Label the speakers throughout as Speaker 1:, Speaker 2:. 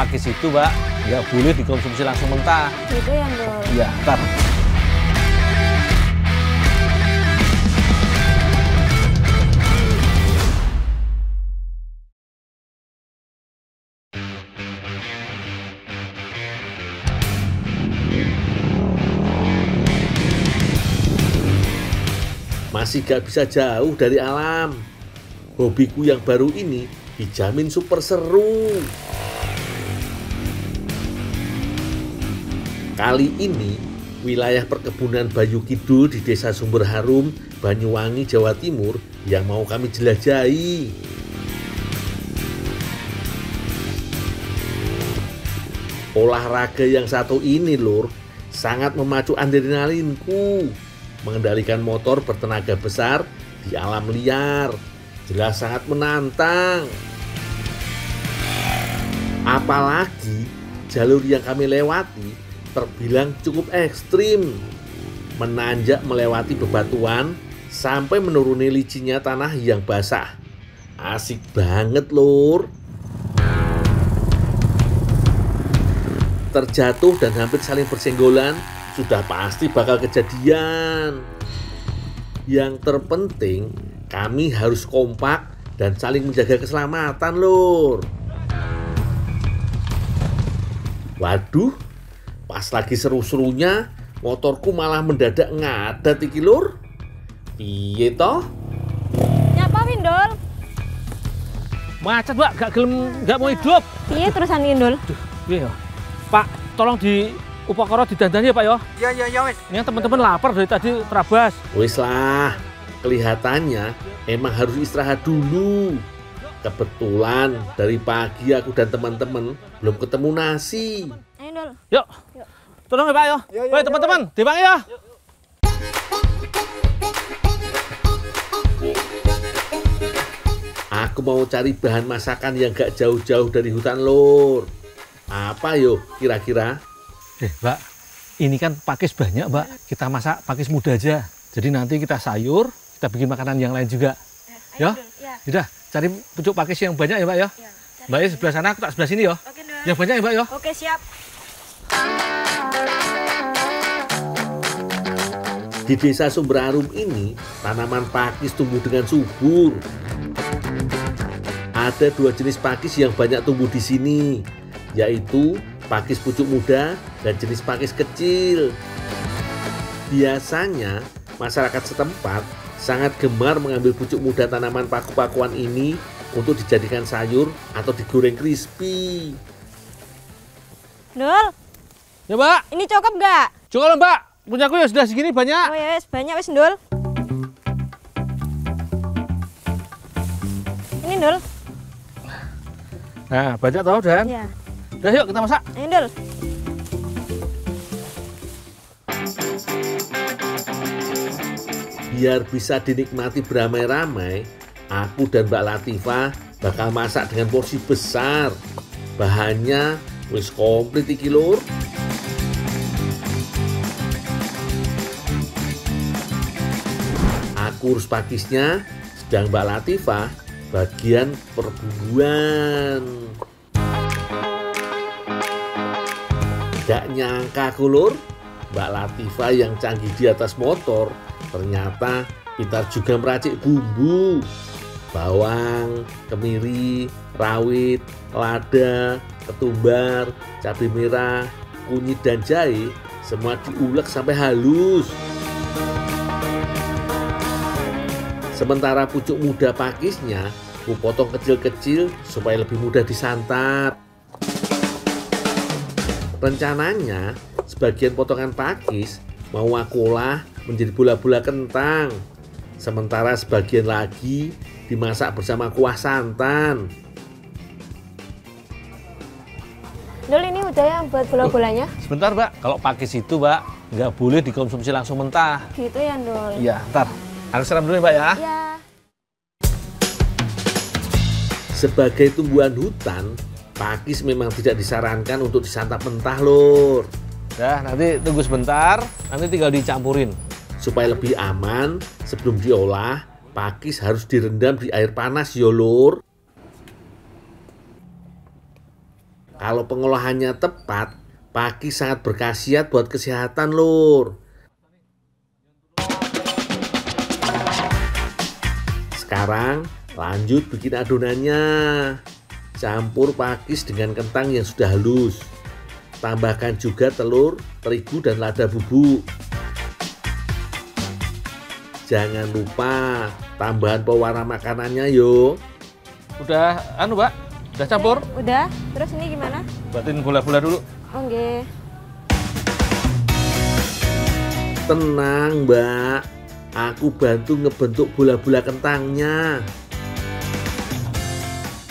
Speaker 1: pakis itu, Mbak, nggak boleh dikonsumsi langsung mentah.
Speaker 2: Gitu ya, Ndul?
Speaker 1: Iya, ntar.
Speaker 3: Masih gak bisa jauh dari alam. Hobiku yang baru ini dijamin super seru. Kali ini, wilayah perkebunan Bayu Kidul di Desa Sumber Harum, Banyuwangi, Jawa Timur yang mau kami jelajahi. Olahraga yang satu ini, Lur, sangat memacu adrenalinku. Mengendalikan motor bertenaga besar di alam liar jelas sangat menantang. Apalagi jalur yang kami lewati terbilang cukup ekstrim, menanjak melewati bebatuan sampai menuruni licinnya tanah yang basah. Asik banget, Lur. Terjatuh dan hampir saling bersenggolan sudah pasti bakal kejadian. Yang terpenting, kami harus kompak dan saling menjaga keselamatan, Lur. Waduh, pas lagi seru-serunya, motorku malah mendadak ngadat iki, Lur. Piye toh?
Speaker 2: Nyapa, Ndul?
Speaker 1: Macet, Mbak, gak mau hidup.
Speaker 2: Piye terusan iki, Ndul?
Speaker 1: Iya, Pak, tolong di upakara didandani ya, Pak ya.
Speaker 4: Iya wes.
Speaker 1: Ini teman-teman lapar dari tadi terabas.
Speaker 3: Wis lah, kelihatannya emang harus istirahat dulu. Kebetulan dari pagi aku dan teman-teman belum ketemu nasi.
Speaker 2: Ayo, Ndul.
Speaker 1: Yuk. Tolong ya, Pak ya. Baik, teman-teman, dibang ya.
Speaker 3: Aku mau cari bahan masakan yang gak jauh-jauh dari hutan, Lur. Apa yo kira-kira?
Speaker 1: Mbak, ini kan pakis banyak, Mbak. Kita masak pakis muda aja. Jadi nanti kita sayur, kita bikin makanan yang lain juga. Ya? Sudah, cari pucuk pakis yang banyak ya, Mbak ya. Mbak ya sebelah sana, aku tak sebelah sini ya.
Speaker 2: Oke, Ndul.
Speaker 1: Yang banyak ya, Mbak ya.
Speaker 2: Oke, siap.
Speaker 3: Di Desa Sumber Harum ini, tanaman pakis tumbuh dengan subur. Ada dua jenis pakis yang banyak tumbuh di sini, yaitu pakis pucuk muda dan jenis pakis kecil. Biasanya, masyarakat setempat sangat gemar mengambil pucuk muda tanaman paku-pakuan ini untuk dijadikan sayur atau digoreng crispy.
Speaker 2: Ndul,
Speaker 1: Ya, Mbak.
Speaker 2: ini cukup nggak?
Speaker 1: Cukup, Mbak. Punya aku ya sudah segini banyak.
Speaker 2: Oh ya, wes, banyak wes, Ndul. Ini, Ndul.
Speaker 1: Nah, banyak tau, Dan.
Speaker 2: Iya.
Speaker 1: Udah, yuk kita masak.
Speaker 2: Ayo, Ndul.
Speaker 3: Biar bisa dinikmati beramai-ramai, aku dan Mbak Latifah bakal masak dengan porsi besar. Bahannya wis komplit iki, Lur. Aku urus pakisnya, sedang Mbak Latifah bagian perbumbuan. Gak nyangka aku, Lur, Mbak Latifah yang canggih di atas motor ternyata pintar juga meracik bumbu. Bawang, kemiri, rawit, lada, ketumbar, cabai merah, kunyit dan jahe semua diulek sampai halus. Sementara pucuk muda pakisnya aku potong kecil-kecil supaya lebih mudah disantap. Rencananya sebagian potongan pakis mau aku olah menjadi bola-bola kentang. Sementara sebagian lagi dimasak bersama kuah santan.
Speaker 2: Ndul, ini udah ya buat bola-bolanya?
Speaker 1: Sebentar, Mbak. Kalau pakis itu, Mbak, nggak boleh dikonsumsi langsung mentah.
Speaker 2: Gitu ya, Ndul?
Speaker 1: Iya, ntar. Harus siram dulu ya, Mbak ya.
Speaker 2: Iya.
Speaker 3: Sebagai tumbuhan hutan, pakis memang tidak disarankan untuk disantap mentah, Lur.
Speaker 1: Dah, nanti tunggu sebentar, nanti tinggal dicampurin.
Speaker 3: Supaya lebih aman, sebelum diolah, pakis harus direndam di air panas, yo, Lur. Kalau pengolahannya tepat, pakis sangat berkhasiat buat kesehatan, Lur. Sekarang lanjut bikin adonannya. Campur pakis dengan kentang yang sudah halus. Tambahkan juga telur, terigu, dan lada bubuk. Jangan lupa tambahan pewarna makanannya yo.
Speaker 1: Udah Mbak? Udah campur?
Speaker 2: Udah. Terus ini gimana?
Speaker 1: Buatin gula-gula dulu.
Speaker 2: Oke.
Speaker 3: Tenang, Mbak. Aku bantu ngebentuk bola-bola kentangnya.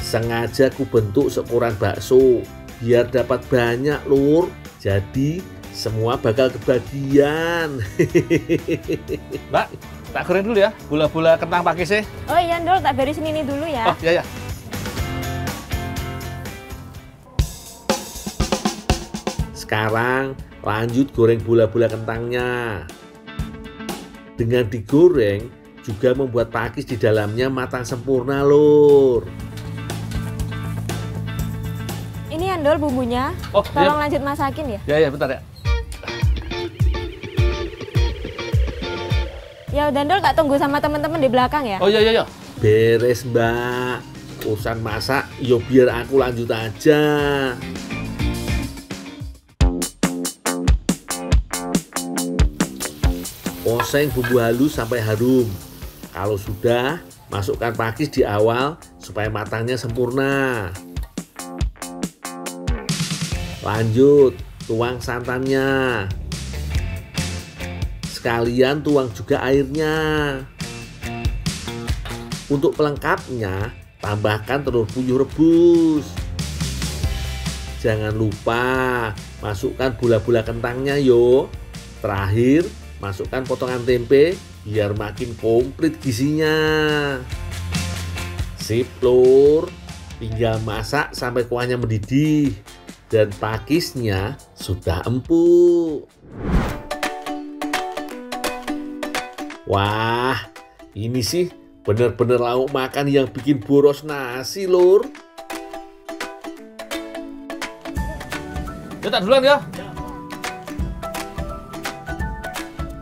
Speaker 3: Sengaja aku bentuk seukuran bakso biar dapat banyak, Lur. Jadi semua bakal kebagian.
Speaker 1: Mbak, tak goreng dulu ya bola-bola kentang pakisnya.
Speaker 2: Oh iya, Ndol, tak beresin ini dulu ya.
Speaker 1: Oh iya ya.
Speaker 3: Sekarang lanjut goreng bola-bola kentangnya. Dengan digoreng juga membuat pakis di dalamnya matang sempurna, Lur.
Speaker 2: Ini ya, Ndol, bumbunya.
Speaker 1: Oh,
Speaker 2: Tolong
Speaker 1: iya.
Speaker 2: lanjut masakin ya.
Speaker 1: Ya bentar ya.
Speaker 2: Ya udah, Ndol, tak tunggu sama teman-teman di belakang ya.
Speaker 1: Oh iya.
Speaker 3: Beres, Mbak. Urusan masak, yo biar aku lanjut aja. Oseng bumbu halus sampai harum. Kalau sudah, masukkan pakis di awal supaya matangnya sempurna. Lanjut, tuang santannya. Sekalian tuang juga airnya. Untuk pelengkapnya, tambahkan telur puyuh rebus. Jangan lupa masukkan bola-bola kentangnya yo. Terakhir, masukkan potongan tempe biar makin komplit gizinya. Sip, Lur. Tinggal masak sampai kuahnya mendidih dan pakisnya sudah empuk. Wah, ini sih bener-bener lauk makan yang bikin boros nasi, Lur.
Speaker 1: Ya tak duluan ya.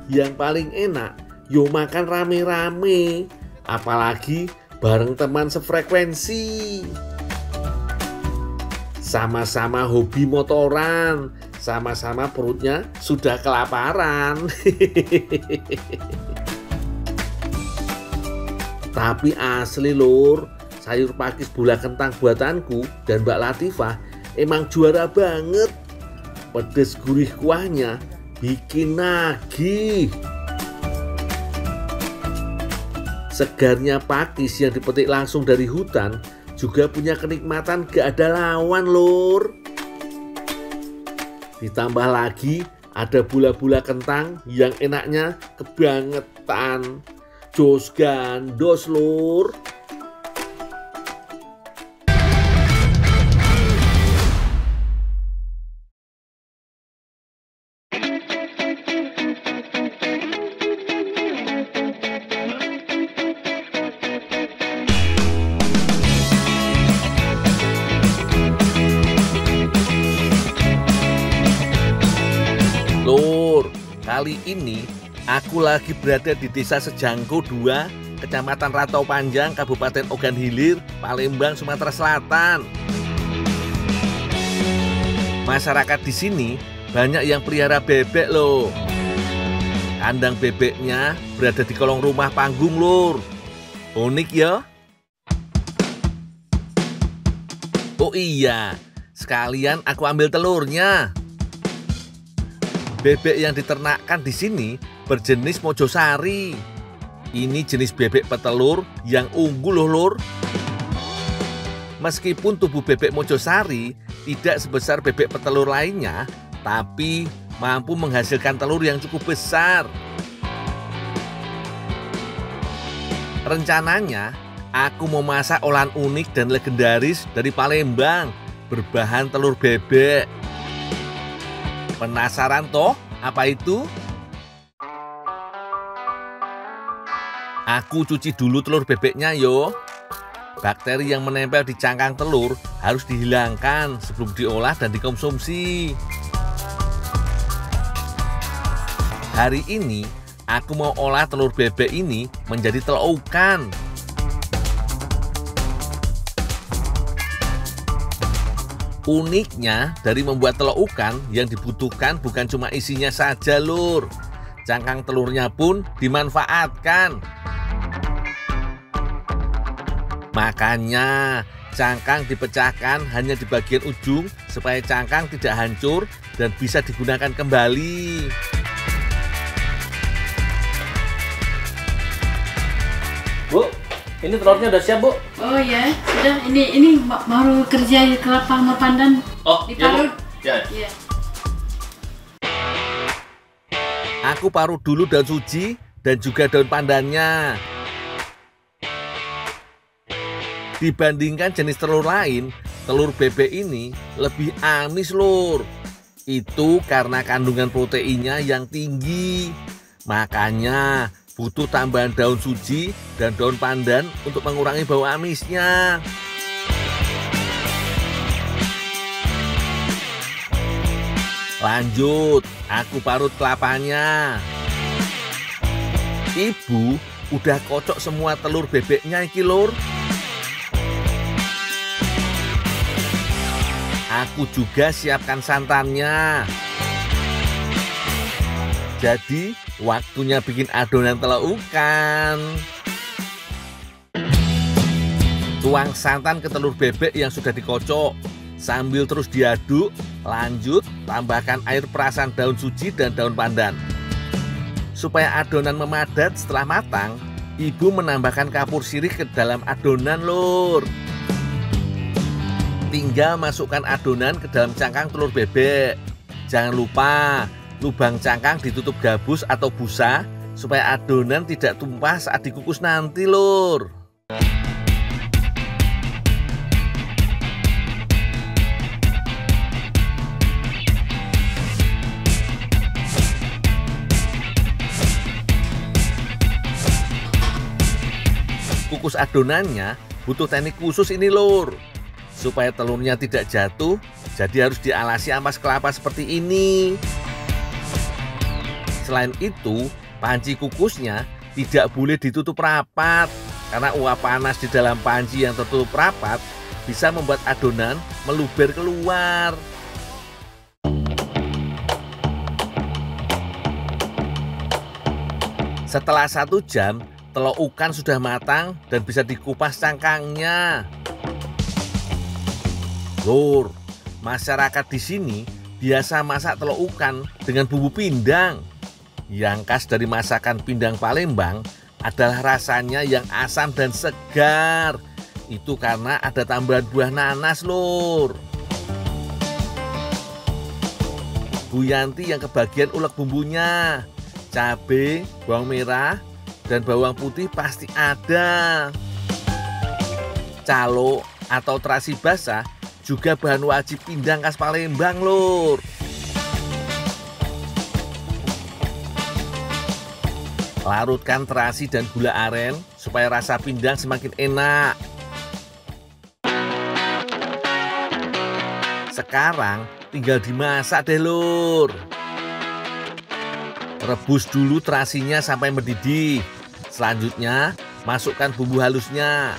Speaker 3: Yang paling enak, yo makan rame-rame. Apalagi bareng teman sefrekuensi. Sama-sama hobi motoran. Sama-sama perutnya sudah kelaparan. Tapi asli, Lur, sayur pakis bola kentang buatanku dan Mbak Latifah emang juara banget. Pedes gurih kuahnya bikin nagih. Segarnya pakis yang dipetik langsung dari hutan juga punya kenikmatan gak ada lawan, Lur. Ditambah lagi ada bola-bola kentang yang enaknya kebangetan. Jos gandos, Lur. Lur, kali ini aku lagi berada di Desa Sejangko 2, Kecamatan Ratau Panjang, Kabupaten Ogan Hilir, Palembang, Sumatera Selatan. Masyarakat di sini banyak yang pelihara bebek loh. Kandang bebeknya berada di kolong rumah panggung, Lur. Unik ya? Oh iya, sekalian aku ambil telurnya. Bebek yang diternakkan di sini berjenis Mojosari. Ini jenis bebek petelur yang unggul loh, Lur. Meskipun tubuh bebek Mojosari tidak sebesar bebek petelur lainnya, tapi mampu menghasilkan telur yang cukup besar. Rencananya, aku mau masak olahan unik dan legendaris dari Palembang berbahan telur bebek. Penasaran toh apa itu? Aku cuci dulu telur bebeknya yo. Bakteri yang menempel di cangkang telur harus dihilangkan sebelum diolah dan dikonsumsi. Hari ini, aku mau olah telur bebek ini menjadi telokan. Uniknya, dari membuat telokan yang dibutuhkan bukan cuma isinya saja, Lur. Cangkang telurnya pun dimanfaatkan. Makanya, cangkang dipecahkan hanya di bagian ujung supaya cangkang tidak hancur dan bisa digunakan kembali.
Speaker 1: Bu, ini telurnya udah siap, Bu?
Speaker 4: Oh ya, sudah. Ini baru kerja kelapa sama pandan.
Speaker 1: Oh,
Speaker 4: diparut.
Speaker 1: Ya.
Speaker 4: Ya.
Speaker 3: Aku parut dulu daun suji dan juga daun pandannya. Dibandingkan jenis telur lain, telur bebek ini lebih amis, Lur. Itu karena kandungan proteinnya yang tinggi. Makanya butuh tambahan daun suji dan daun pandan untuk mengurangi bau amisnya. Lanjut, aku parut kelapanya. Ibu udah kocok semua telur bebeknya iki, Lur. Aku juga siapkan santannya. Jadi, waktunya bikin adonan telokan. Tuang santan ke telur bebek yang sudah dikocok. Sambil terus diaduk, lanjut tambahkan air perasan daun suji dan daun pandan. Supaya adonan memadat setelah matang, ibu menambahkan kapur sirih ke dalam adonan, Lur. Tinggal masukkan adonan ke dalam cangkang telur bebek. Jangan lupa, lubang cangkang ditutup gabus atau busa supaya adonan tidak tumpah saat dikukus nanti, Lur. Kukus adonannya butuh teknik khusus ini, Lur. Supaya telurnya tidak jatuh, jadi harus dialasi ampas kelapa seperti ini. Selain itu, panci kukusnya tidak boleh ditutup rapat, karena uap panas di dalam panci yang tertutup rapat bisa membuat adonan meluber keluar. Setelah 1 jam, telokan sudah matang dan bisa dikupas cangkangnya. Lur, masyarakat di sini biasa masak telokan dengan bumbu pindang. Yang khas dari masakan pindang Palembang adalah rasanya yang asam dan segar. Itu karena ada tambahan buah nanas, Lur. Bu Yanti yang kebagian ulek bumbunya. Cabai, bawang merah, dan bawang putih pasti ada. Calo atau terasi basah juga bahan wajib pindang khas Palembang, Lur. Larutkan terasi dan gula aren supaya rasa pindang semakin enak. Sekarang tinggal dimasak deh, Lur. Rebus dulu terasinya sampai mendidih. Selanjutnya, masukkan bumbu halusnya.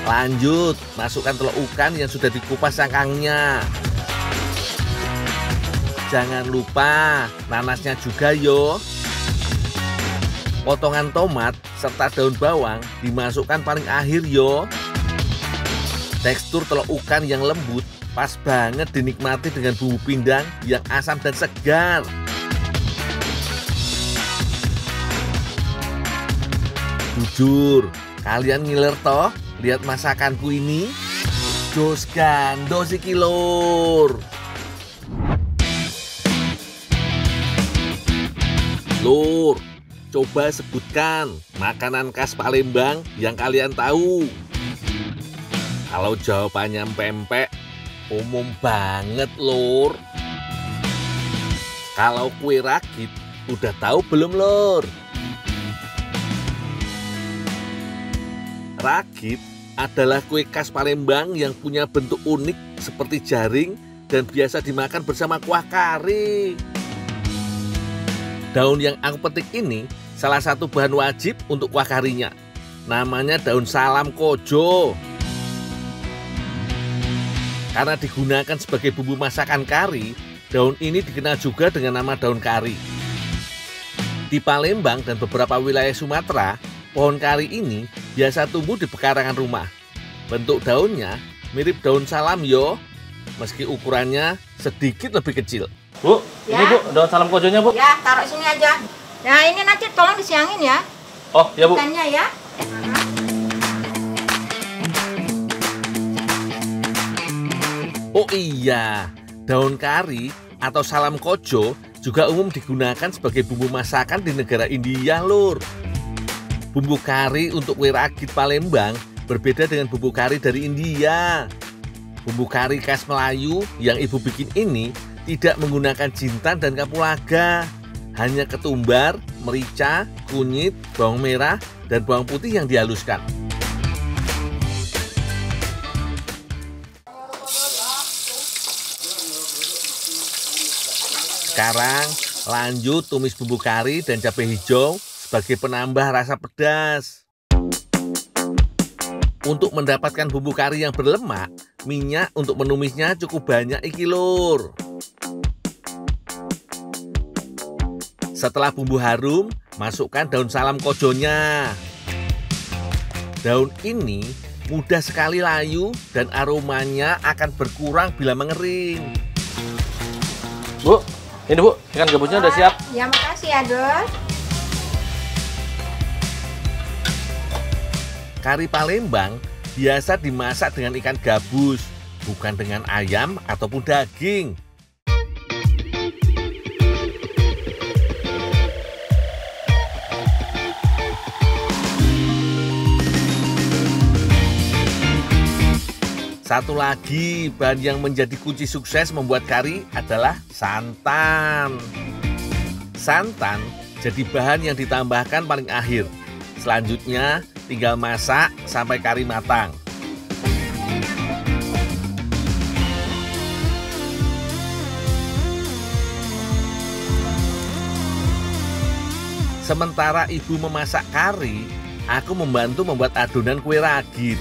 Speaker 3: Lanjut, masukkan telokan yang sudah dikupas cangkangnya. Jangan lupa nanasnya juga, yo. Potongan tomat serta daun bawang dimasukkan paling akhir, yo. Tekstur telokan yang lembut pas banget dinikmati dengan bumbu pindang yang asam dan segar. Jujur, kalian ngiler toh lihat masakanku ini? Jos gandos iki, Lur. Lur, coba sebutkan makanan khas Palembang yang kalian tahu. Kalau jawabannya pempek, umum banget, Lur. Kalau kue ragit, udah tahu belum lur? Ragit adalah kue khas Palembang yang punya bentuk unik seperti jaring dan biasa dimakan bersama kuah kari. Daun yang aku petik ini salah satu bahan wajib untuk kuah karinya. Namanya daun salam kojo. Karena digunakan sebagai bumbu masakan kari, daun ini dikenal juga dengan nama daun kari. Di Palembang dan beberapa wilayah Sumatera, pohon kari ini biasa tumbuh di pekarangan rumah. Bentuk daunnya mirip daun salam yo, meski ukurannya sedikit lebih kecil.
Speaker 1: Bu,
Speaker 2: Ya.
Speaker 1: ini Bu, daun salam kojonya Bu.
Speaker 2: Ya, taruh sini aja. Nah, ini nanti tolong disiangin ya.
Speaker 1: Oh, ya Bu.
Speaker 2: Ikannya ya.
Speaker 3: Oh iya, daun kari atau salam kojo juga umum digunakan sebagai bumbu masakan di negara India lur. Bumbu kari untuk kue ragit Palembang berbeda dengan bumbu kari dari India. Bumbu kari khas Melayu yang ibu bikin ini tidak menggunakan jintan dan kapulaga. Hanya ketumbar, merica, kunyit, bawang merah, dan bawang putih yang dihaluskan. Sekarang lanjut tumis bumbu kari dan cabai hijau sebagai penambah rasa pedas. Untuk mendapatkan bumbu kari yang berlemak, minyak untuk menumisnya cukup banyak iki lur. Setelah bumbu harum, masukkan daun salam kojonya. Daun ini mudah sekali layu dan aromanya akan berkurang bila mengering.
Speaker 1: Bu, ini Bu, ikan gabusnya udah siap.
Speaker 2: Ya, makasih ya, Dul.
Speaker 3: Kari Palembang biasa dimasak dengan ikan gabus, bukan dengan ayam ataupun daging. Satu lagi bahan yang menjadi kunci sukses membuat kari adalah santan. Santan jadi bahan yang ditambahkan paling akhir. Selanjutnya tinggal masak sampai kari matang. Sementara ibu memasak kari, aku membantu membuat adonan kue ragit.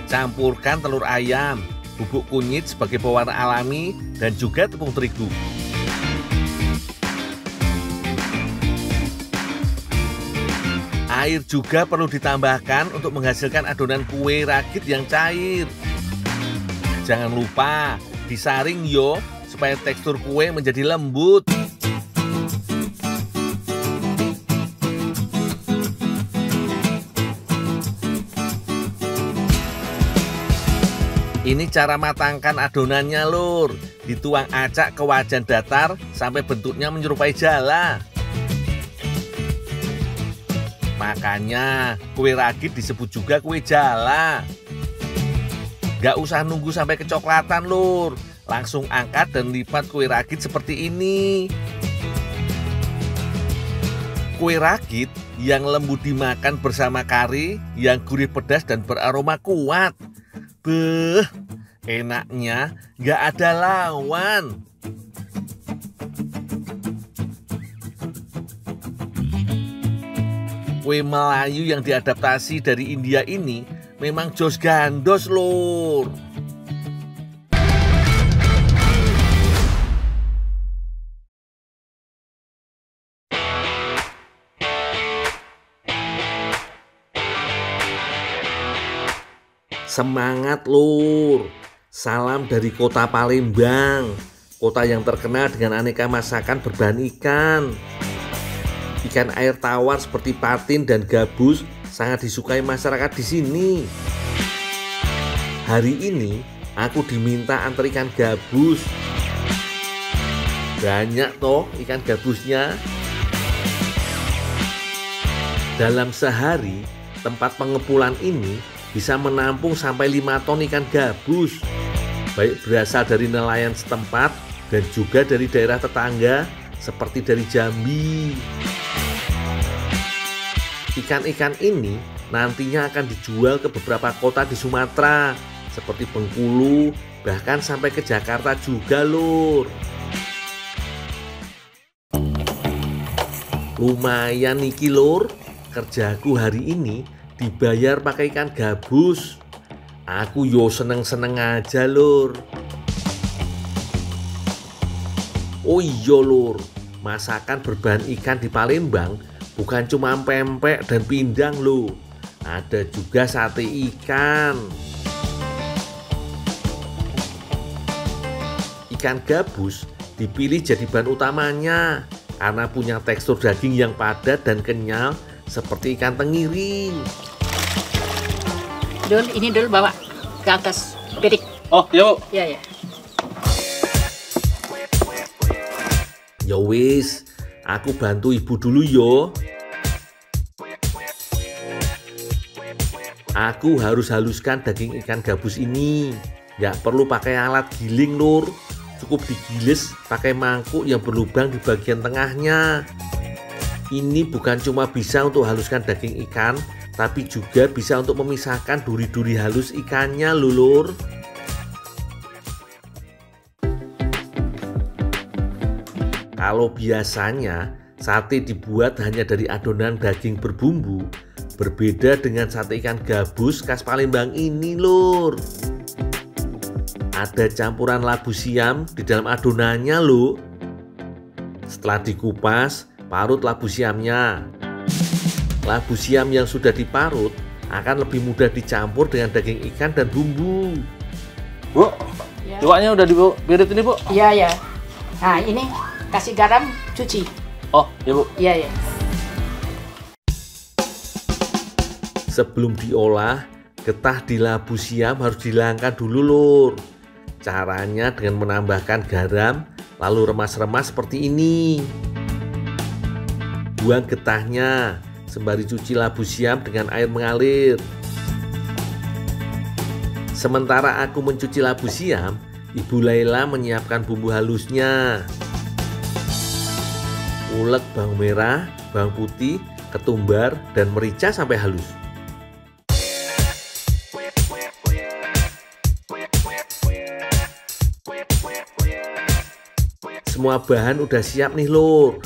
Speaker 3: Campurkan telur ayam, bubuk kunyit sebagai pewarna alami, dan juga tepung terigu. Air juga perlu ditambahkan untuk menghasilkan adonan kue ragit yang cair. Jangan lupa disaring yo, supaya tekstur kue menjadi lembut. Ini cara matangkan adonannya lur. Dituang acak ke wajan datar sampai bentuknya menyerupai jala. Makanya kue ragit disebut juga kue jala. Gak usah nunggu sampai kecoklatan lur. Langsung angkat dan lipat kue ragit seperti ini. Kue ragit yang lembut dimakan bersama kari yang gurih pedas dan beraroma kuat. Beuh, enaknya gak ada lawan. Kue Melayu yang diadaptasi dari India ini memang jos gandos lur. Semangat lur. Salam dari kota Palembang, kota yang terkenal dengan aneka masakan berbahan ikan. Ikan air tawar seperti patin dan gabus sangat disukai masyarakat di sini. Hari ini aku diminta antar ikan gabus. Banyak toh ikan gabusnya. Dalam sehari, tempat pengepulan ini bisa menampung sampai 5 ton ikan gabus, baik berasal dari nelayan setempat dan juga dari daerah tetangga seperti dari Jambi. Ikan-ikan ini nantinya akan dijual ke beberapa kota di Sumatera seperti Bengkulu, bahkan sampai ke Jakarta juga, Lur. Lumayan niki, Lur. Kerjaku hari ini dibayar pakai ikan gabus. Aku yo seneng-seneng aja, Lur. Oh iya, Lur, masakan berbahan ikan di Palembang bukan cuma pempek dan pindang loh. Ada juga sate ikan. Ikan gabus dipilih jadi bahan utamanya karena punya tekstur daging yang padat dan kenyal seperti ikan tenggiri.
Speaker 4: Dul, ini Dul bawa ke atas piring.
Speaker 1: Oh, iya, Bu.
Speaker 4: Iya, ya.
Speaker 3: Ya wis, aku bantu ibu dulu yo. Aku harus haluskan daging ikan gabus ini. Nggak perlu pakai alat giling, Lur. Cukup digiles pakai mangkuk yang berlubang di bagian tengahnya. Ini bukan cuma bisa untuk haluskan daging ikan, tapi juga bisa untuk memisahkan duri-duri halus ikannya, Lur. Kalau biasanya sate dibuat hanya dari adonan daging berbumbu, berbeda dengan sate ikan gabus khas Palembang ini, Lur. Ada campuran labu siam di dalam adonannya, loh. Setelah dikupas, parut labu siamnya. Labu siam yang sudah diparut akan lebih mudah dicampur dengan daging ikan dan bumbu.
Speaker 1: Bu,
Speaker 4: Ya.
Speaker 1: iwaknya udah dibirit ini, Bu?
Speaker 4: Iya, ya. Nah, ini kasih garam, cuci.
Speaker 1: Oh, iya, Bu.
Speaker 4: Iya, ya.
Speaker 3: Sebelum diolah, getah di labu siam harus dihilangkan dulu, Lur. Caranya dengan menambahkan garam, lalu remas-remas seperti ini. Buang getahnya, sembari cuci labu siam dengan air mengalir. Sementara aku mencuci labu siam, Ibu Laila menyiapkan bumbu halusnya. Ulek bawang merah, bawang putih, ketumbar, dan merica sampai halus. Semua bahan udah siap nih, Lur.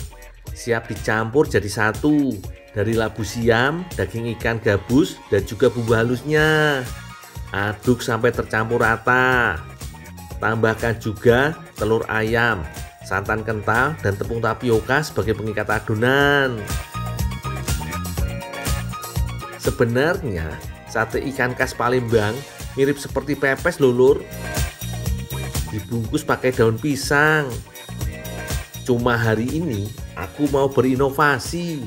Speaker 3: Siap dicampur jadi satu dari labu siam, daging ikan gabus, dan juga bumbu halusnya. Aduk sampai tercampur rata. Tambahkan juga telur ayam, santan kental, dan tepung tapioka sebagai pengikat adonan. Sebenarnya sate ikan khas Palembang mirip seperti pepes, loh, Lur. Dibungkus pakai daun pisang. Cuma hari ini aku mau berinovasi.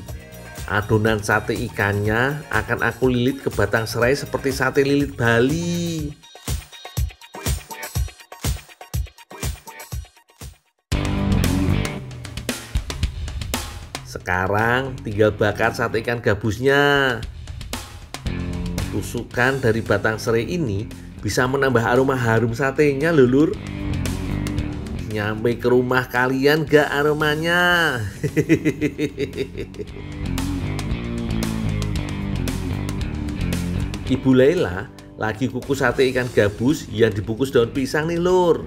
Speaker 3: Adonan sate ikannya akan aku lilit ke batang serai seperti sate lilit Bali. Sekarang tinggal bakar sate ikan gabusnya. Tusukan dari batang serai ini bisa menambah aroma harum satenya, lho, Lur. Nyampe ke rumah kalian gak aromanya? Ibu Laila lagi kukus sate ikan gabus yang dibungkus daun pisang nih, Lur.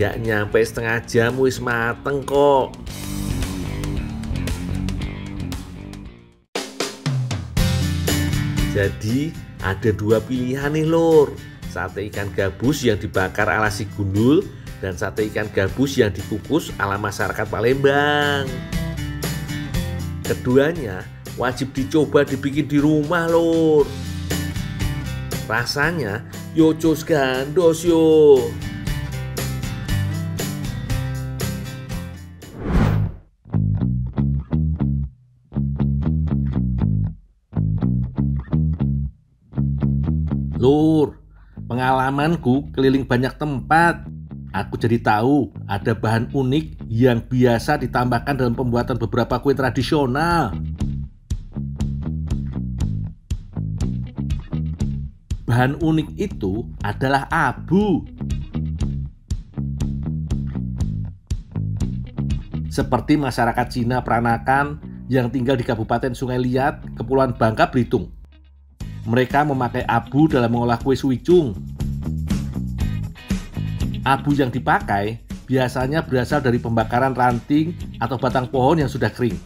Speaker 3: Gak nyampe setengah jam wis mateng kok. Jadi ada dua pilihan nih, Lur. Sate ikan gabus yang dibakar ala si gundul dan sate ikan gabus yang dikukus ala masyarakat Palembang. Keduanya wajib dicoba dibikin di rumah, Lur. Rasanya yo cus gandos yo. Lur, pengalamanku keliling banyak tempat. Aku jadi tahu ada bahan unik yang biasa ditambahkan dalam pembuatan beberapa kue tradisional. Bahan unik itu adalah abu. seperti masyarakat Cina Peranakan yang tinggal di Kabupaten Sungai Liat, Kepulauan Bangka Belitung. Mereka memakai abu dalam mengolah kue suicung. Abu yang dipakai biasanya berasal dari pembakaran ranting atau batang pohon yang sudah kering.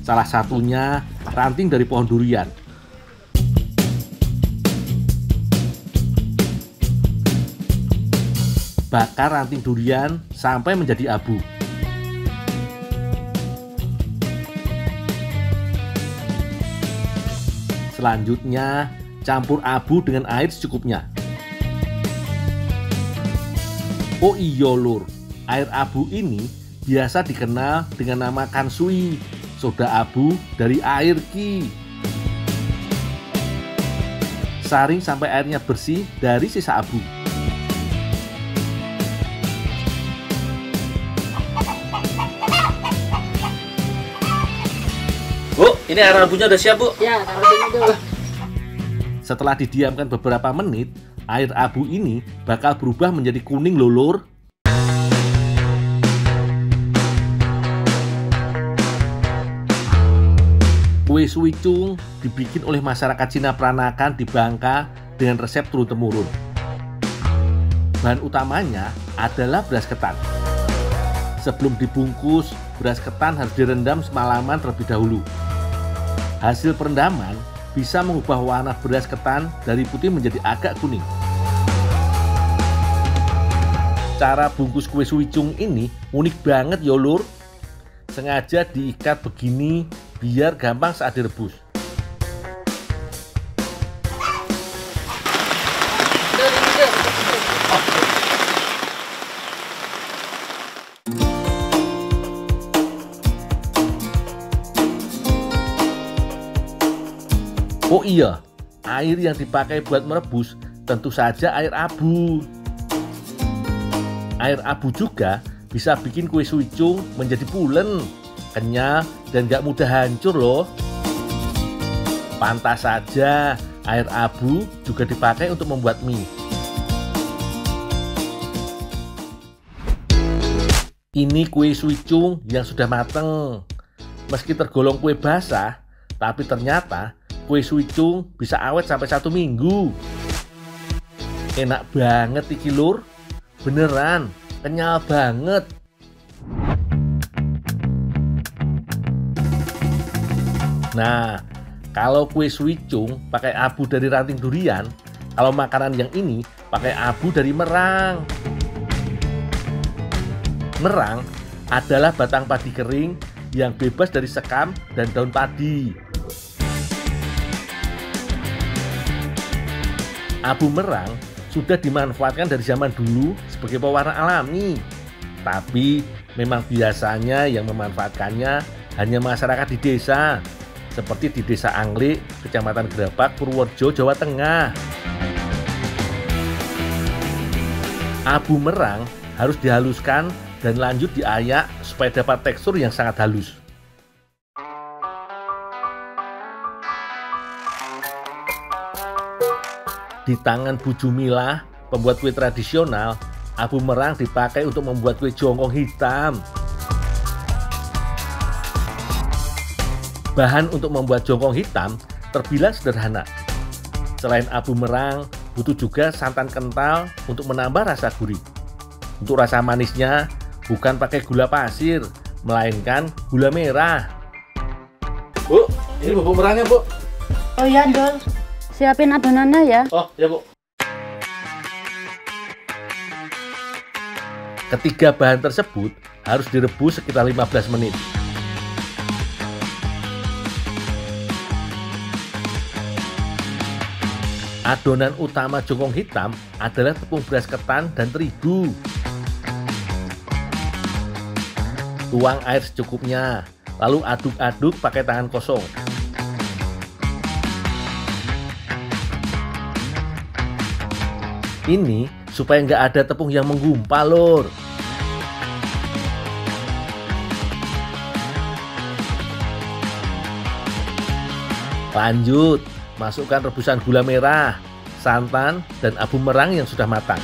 Speaker 3: Salah satunya ranting dari pohon durian. Bakar ranting durian sampai menjadi abu. Selanjutnya, campur abu dengan air secukupnya. Oh iya lur, air abu ini biasa dikenal dengan nama kansui, soda abu dari air ki. Saring sampai airnya bersih dari sisa abu.
Speaker 5: Bu, ini air abunya udah siap, Bu?
Speaker 4: Ya, taruh sini dulu.
Speaker 3: Setelah didiamkan beberapa menit, air abu ini bakal berubah menjadi kuning loh lur. Kue suicung dibikin oleh masyarakat Cina Peranakan di Bangka dengan resep turun-temurun. Bahan utamanya adalah beras ketan. Sebelum dibungkus, beras ketan harus direndam semalaman terlebih dahulu. Hasil perendaman bisa mengubah warna beras ketan dari putih menjadi agak kuning. Cara bungkus kue suicung ini unik banget ya lur. Sengaja diikat begini biar gampang saat direbus. Oh iya, air yang dipakai buat merebus tentu saja air abu. Air abu juga bisa bikin kue suicung menjadi pulen, kenyal, dan gak mudah hancur loh. Pantas saja air abu juga dipakai untuk membuat mie. Ini kue suicung yang sudah mateng. Meski tergolong kue basah, tapi ternyata kue suicung bisa awet sampai 1 minggu. Enak banget iki lur. Beneran, kenyal banget. Nah, kalau kue suicung pakai abu dari ranting durian, kalau makanan yang ini pakai abu dari merang. Merang adalah batang padi kering yang bebas dari sekam dan daun padi. Abu merang sudah dimanfaatkan dari zaman dulu sebagai pewarna alami. Tapi memang biasanya yang memanfaatkannya hanya masyarakat di desa, seperti di Desa Anglik, Kecamatan Grapak, Purworejo, Jawa Tengah. Abu merang harus dihaluskan dan lanjut diayak supaya dapat tekstur yang sangat halus. Di tangan Bu Jumilah, pembuat kue tradisional, abu merang dipakai untuk membuat kue jongkong hitam. Bahan untuk membuat jongkong hitam terbilang sederhana. Selain abu merang, butuh juga santan kental untuk menambah rasa gurih. Untuk rasa manisnya, bukan pakai gula pasir, melainkan gula merah. Bu, ini bubuk merahnya, Bu.
Speaker 4: Oh iya, Dol. Siapin adonannya ya.
Speaker 3: Oh, ya Bu. Ketiga bahan tersebut harus direbus sekitar 15 menit. Adonan utama jongkong hitam adalah tepung beras ketan dan terigu. Tuang air secukupnya, lalu aduk-aduk pakai tangan kosong. Ini supaya nggak ada tepung yang menggumpal lur. Lanjut, masukkan rebusan gula merah, santan, dan abu merang yang sudah matang.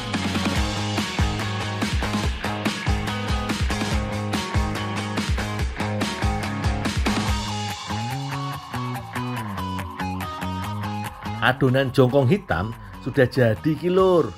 Speaker 3: Adonan jongkong hitam sudah jadi ki Lur.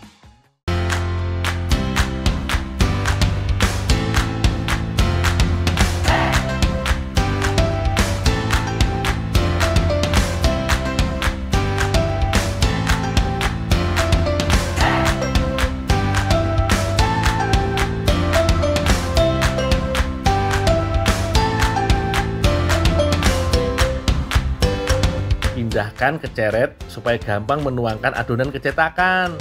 Speaker 3: Pindahkan ke ceret supaya gampang menuangkan adonan ke cetakan.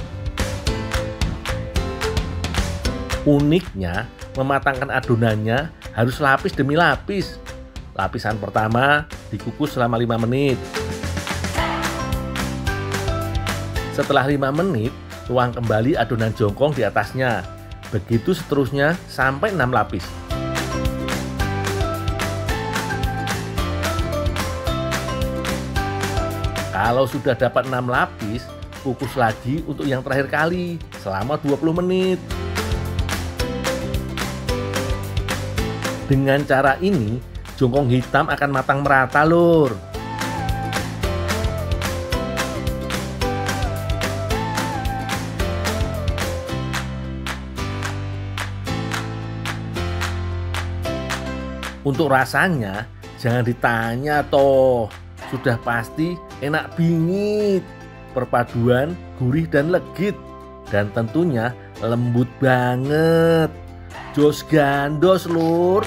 Speaker 3: Uniknya, mematangkan adonannya harus lapis demi lapis. Lapisan pertama dikukus selama 5 menit. Setelah 5 menit, tuang kembali adonan jongkong di atasnya. Begitu seterusnya sampai 6 lapis. Kalau sudah dapat 6 lapis, kukus lagi untuk yang terakhir kali selama 20 menit. Dengan cara ini, jongkong hitam akan matang merata, Lur. Untuk rasanya, jangan ditanya toh. Sudah pasti enak bingit, perpaduan gurih dan legit, dan tentunya lembut banget. Jos gandos Lur.